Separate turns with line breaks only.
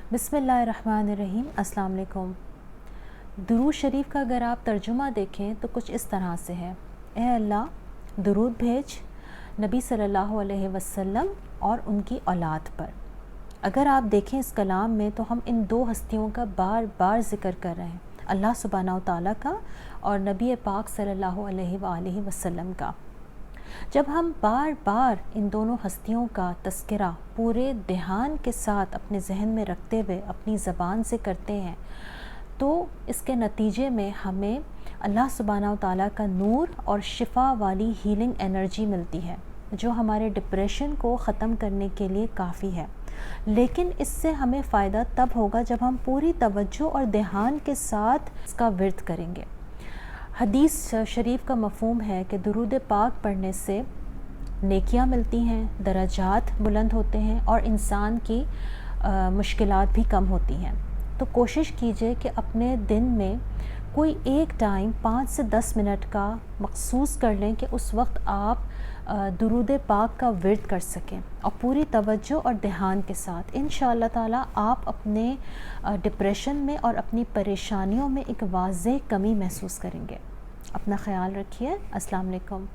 बिस्मिल्लाहिर्रहमानिर्रहीम। अस्सलाम वालेकुम। दुरूद शरीफ का अगर आप तर्जुमा देखें तो कुछ इस तरह से है। ए अल्लाह दुरूद भेज नबी सल्लल्लाहु अलैहि वसल्लम और उनकी औलाद पर। अगर आप देखें इस कलाम में तो हम इन दो हस्तियों का बार बार ज़िक्र कर रहे हैं, अल्लाह सुब्हानहू तआला का और नबी पाक सल्लल्लाहु अलैहि वसल्लम का। जब हम बार बार इन दोनों हस्तियों का तज़किरा पूरे ध्यान के साथ अपने जहन में रखते हुए अपनी ज़बान से करते हैं तो इसके नतीजे में हमें अल्लाह सुब्हानहू तआला का नूर और शिफा वाली हीलिंग एनर्जी मिलती है, जो हमारे डिप्रेशन को ख़त्म करने के लिए काफ़ी है। लेकिन इससे हमें फ़ायदा तब होगा जब हम पूरी तवज्जो और ध्यान के साथ इसका विर्द करेंगे। हदीस शरीफ का मफ़हूम है कि दुरूद पाक पढ़ने से नेकियां मिलती हैं, दराजात बुलंद होते हैं और इंसान की मुश्किलात भी कम होती हैं। तो कोशिश कीजिए कि अपने दिन में कोई एक टाइम 5 से 10 मिनट का मखसूस कर लें कि उस वक्त आप दुरूद पाक का विर्द कर सकें और पूरी तवज्जो और ध्यान के साथ इंशाअल्लाह ताला आप अपने डिप्रेशन में और अपनी परेशानियों में एक वाज़ेह कमी महसूस करेंगे। अपना ख्याल रखिए। अस्सलाम वालेकुम।